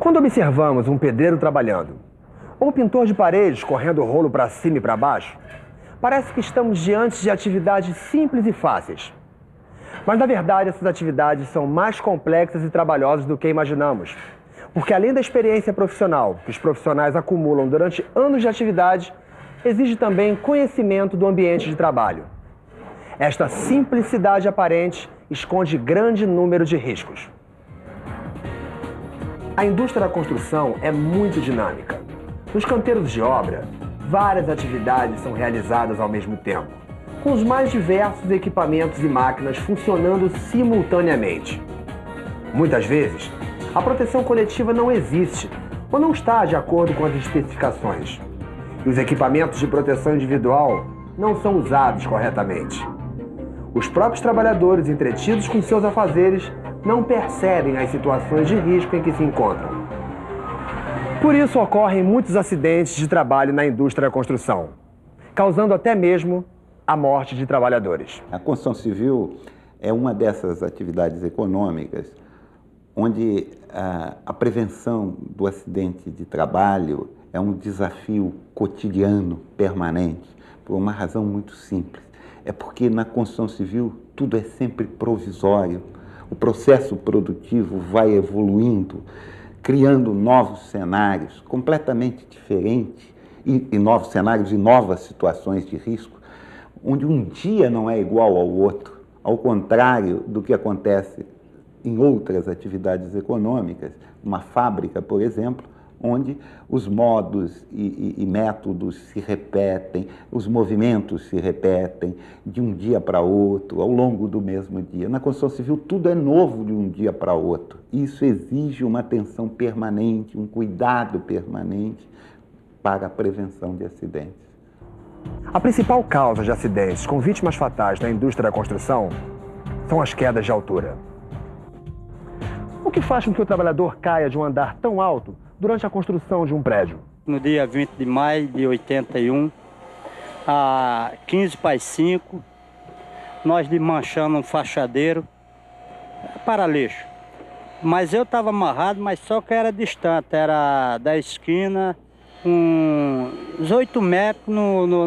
Quando observamos um pedreiro trabalhando, ou um pintor de paredes correndo o rolo para cima e para baixo, parece que estamos diante de atividades simples e fáceis. Mas, na verdade, essas atividades são mais complexas e trabalhosas do que imaginamos. Porque, além da experiência profissional que os profissionais acumulam durante anos de atividade, exige também conhecimento do ambiente de trabalho. Esta simplicidade aparente esconde grande número de riscos. A indústria da construção é muito dinâmica. Nos canteiros de obra, várias atividades são realizadas ao mesmo tempo, com os mais diversos equipamentos e máquinas funcionando simultaneamente. Muitas vezes, a proteção coletiva não existe ou não está de acordo com as especificações. E os equipamentos de proteção individual não são usados corretamente. Os próprios trabalhadores, entretidos com seus afazeres, não percebem as situações de risco em que se encontram. Por isso ocorrem muitos acidentes de trabalho na indústria da construção, causando até mesmo a morte de trabalhadores. A construção civil é uma dessas atividades econômicas onde a prevenção do acidente de trabalho é um desafio cotidiano, permanente, por uma razão muito simples. É porque na construção civil tudo é sempre provisório. O processo produtivo vai evoluindo, criando novos cenários completamente diferentes, e novos cenários e novas situações de risco, onde um dia não é igual ao outro, ao contrário do que acontece em outras atividades econômicas, uma fábrica, por exemplo, onde os modos e métodos se repetem, os movimentos se repetem de um dia para outro, ao longo do mesmo dia. Na construção civil, tudo é novo de um dia para outro. Isso exige uma atenção permanente, um cuidado permanente para a prevenção de acidentes. A principal causa de acidentes com vítimas fatais na indústria da construção são as quedas de altura. O que faz com que o trabalhador caia de um andar tão alto durante a construção de um prédio? No dia 20 de maio de 81, a 15 para as 5, nós desmanchamos um fachadeiro para lixo. Mas eu estava amarrado, mas só que era distante, era da esquina, uns 8 metros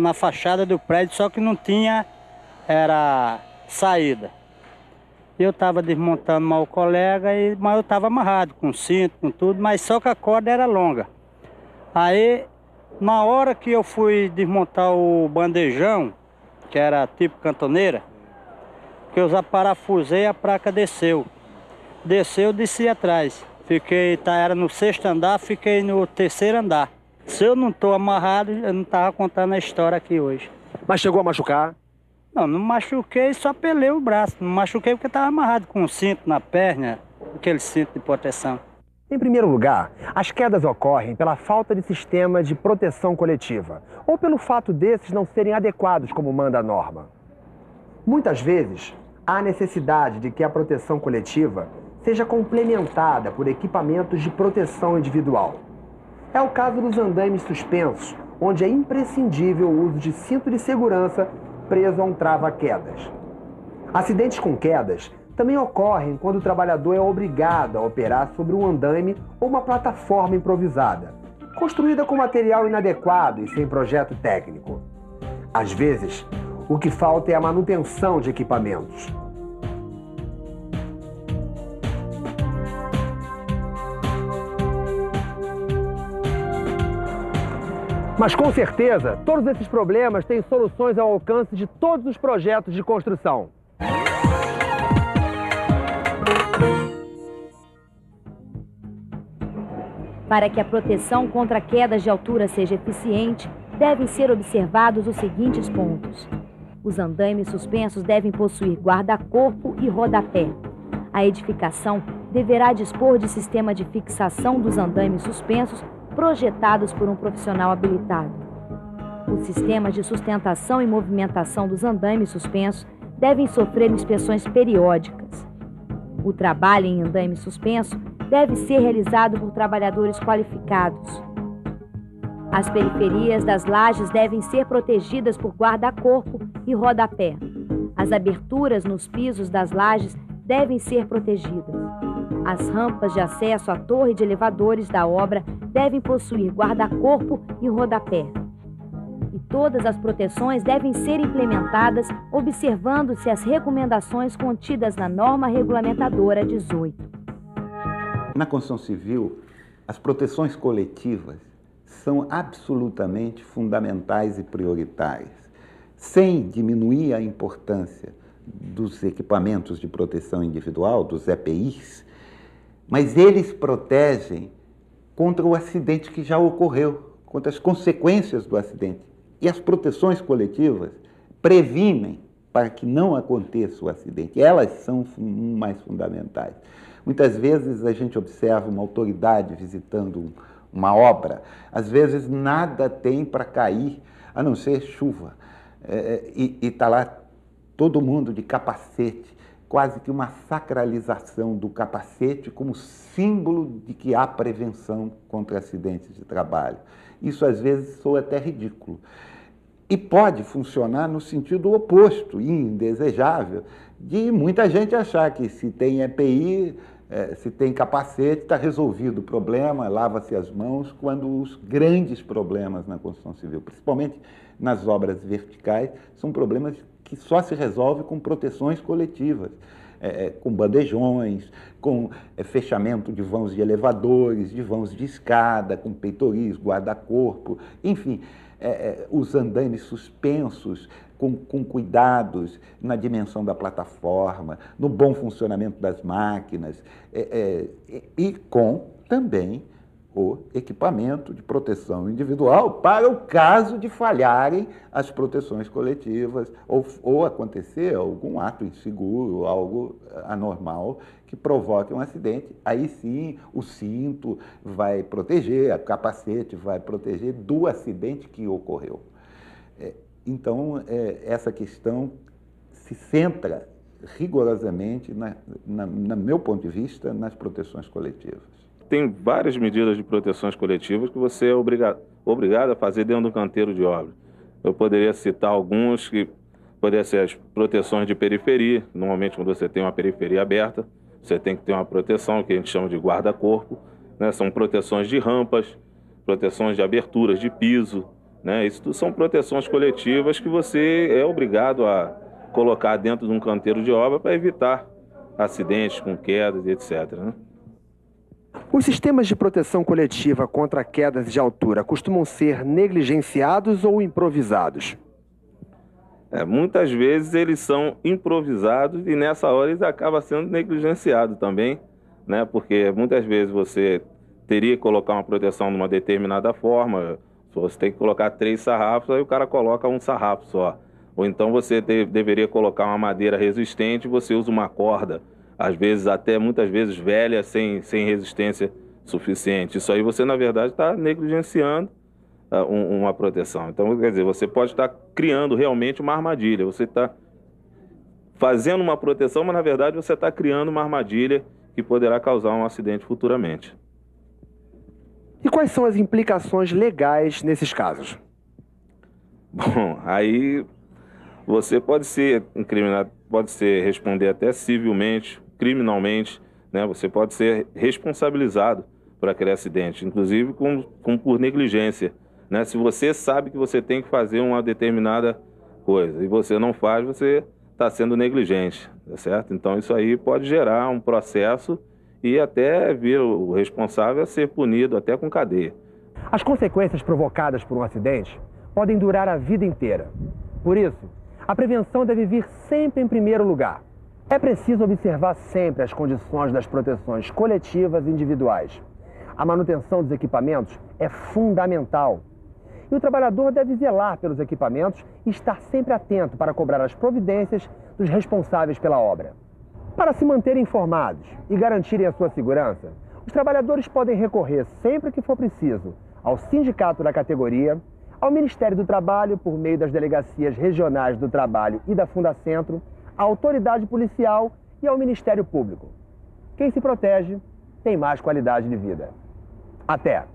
na fachada do prédio, só que não tinha saída. Eu estava desmontando mal o colega, mas eu estava amarrado com cinto, com tudo, mas só que a corda era longa. Aí, na hora que eu fui desmontar o bandejão, que era tipo cantoneira, que eu parafusei, a placa desceu. Desceu, desci atrás. Era no 6º andar, fiquei no 3º andar. Se eu não estou amarrado, eu não estava contando a história aqui hoje. Mas chegou a machucar? Não machuquei, só pelei o braço. Não machuquei porque estava amarrado com um cinto na perna, aquele cinto de proteção. Em primeiro lugar, as quedas ocorrem pela falta de sistema de proteção coletiva, ou pelo fato desses não serem adequados como manda a norma. Muitas vezes, há necessidade de que a proteção coletiva seja complementada por equipamentos de proteção individual. É o caso dos andaimes suspensos, onde é imprescindível o uso de cinto de segurança preso a um trava-quedas. Acidentes com quedas também ocorrem quando o trabalhador é obrigado a operar sobre um andaime ou uma plataforma improvisada, construída com material inadequado e sem projeto técnico. Às vezes, o que falta é a manutenção de equipamentos. Mas com certeza, todos esses problemas têm soluções ao alcance de todos os projetos de construção. Para que a proteção contra quedas de altura seja eficiente, devem ser observados os seguintes pontos. Os andaimes suspensos devem possuir guarda-corpo e rodapé. A edificação deverá dispor de sistema de fixação dos andaimes suspensos projetados por um profissional habilitado. Os sistemas de sustentação e movimentação dos andaimes suspensos devem sofrer inspeções periódicas. O trabalho em andaime suspenso deve ser realizado por trabalhadores qualificados. As periferias das lajes devem ser protegidas por guarda-corpo e rodapé. As aberturas nos pisos das lajes devem ser protegidas. As rampas de acesso à torre de elevadores da obra devem possuir guarda-corpo e rodapé. E todas as proteções devem ser implementadas observando-se as recomendações contidas na norma regulamentadora 18. Na construção civil, as proteções coletivas são absolutamente fundamentais e prioritárias, sem diminuir a importância dos equipamentos de proteção individual, dos EPIs, mas eles protegem contra o acidente que já ocorreu, contra as consequências do acidente. E as proteções coletivas previnem para que não aconteça o acidente. Elas são mais fundamentais. Muitas vezes a gente observa uma autoridade visitando uma obra, às vezes nada tem para cair, a não ser chuva. E está lá todo mundo de capacete, quase que uma sacralização do capacete como símbolo de que há prevenção contra acidentes de trabalho. Isso às vezes soa até ridículo. E pode funcionar no sentido oposto, indesejável, de muita gente achar que se tem EPI, se tem capacete, está resolvido o problema, lava-se as mãos, quando os grandes problemas na construção civil, principalmente nas obras verticais, são problemas que só se resolvem com proteções coletivas, com bandejões, com fechamento de vãos de elevadores, de vãos de escada, com peitoris, guarda-corpo, enfim, os andaimes suspensos, com cuidados na dimensão da plataforma, no bom funcionamento das máquinas e com também o equipamento de proteção individual para o caso de falharem as proteções coletivas ou acontecer algum ato inseguro, algo anormal que provoque um acidente. Aí sim o cinto vai proteger, o capacete vai proteger do acidente que ocorreu. Então, essa questão se centra rigorosamente, no meu ponto de vista, nas proteções coletivas. Tem várias medidas de proteções coletivas que você é obrigado a fazer dentro do canteiro de obra. Eu poderia citar alguns que poderiam ser as proteções de periferia. Normalmente, quando você tem uma periferia aberta, você tem que ter uma proteção que a gente chama de guarda-corpo, né? São proteções de rampas, proteções de aberturas de piso, né? Isso tudo são proteções coletivas que você é obrigado a colocar dentro de um canteiro de obra para evitar acidentes com quedas e etc., né? Os sistemas de proteção coletiva contra quedas de altura costumam ser negligenciados ou improvisados? Muitas vezes eles são improvisados e nessa hora eles acabam sendo negligenciados também, né? Porque muitas vezes você teria que colocar uma proteção de uma determinada forma, você tem que colocar 3 sarrafos, aí o cara coloca um sarrafo só. Ou então você deveria colocar uma madeira resistente, você usa uma corda, às vezes até muitas vezes velha, sem resistência suficiente. Isso aí você, na verdade, está negligenciando uma proteção. Então, quer dizer, você pode estar criando realmente uma armadilha. Você está fazendo uma proteção, mas, na verdade, você está criando uma armadilha que poderá causar um acidente futuramente. E quais são as implicações legais nesses casos? Bom, aí você pode ser incriminado, pode ser responder até civilmente, criminalmente, né? Você pode ser responsabilizado por aquele acidente, inclusive por negligência, né? Se você sabe que você tem que fazer uma determinada coisa e você não faz, você está sendo negligente, tá certo? Então isso aí pode gerar um processo e até vir o responsável a ser punido até com cadeia. As consequências provocadas por um acidente podem durar a vida inteira. Por isso, a prevenção deve vir sempre em primeiro lugar. É preciso observar sempre as condições das proteções coletivas e individuais. A manutenção dos equipamentos é fundamental. E o trabalhador deve zelar pelos equipamentos e estar sempre atento para cobrar as providências dos responsáveis pela obra. Para se manterem informados e garantirem a sua segurança, os trabalhadores podem recorrer sempre que for preciso ao sindicato da categoria, ao Ministério do Trabalho por meio das delegacias regionais do Trabalho e da Fundacentro, à autoridade policial e ao Ministério Público. Quem se protege tem mais qualidade de vida. Até!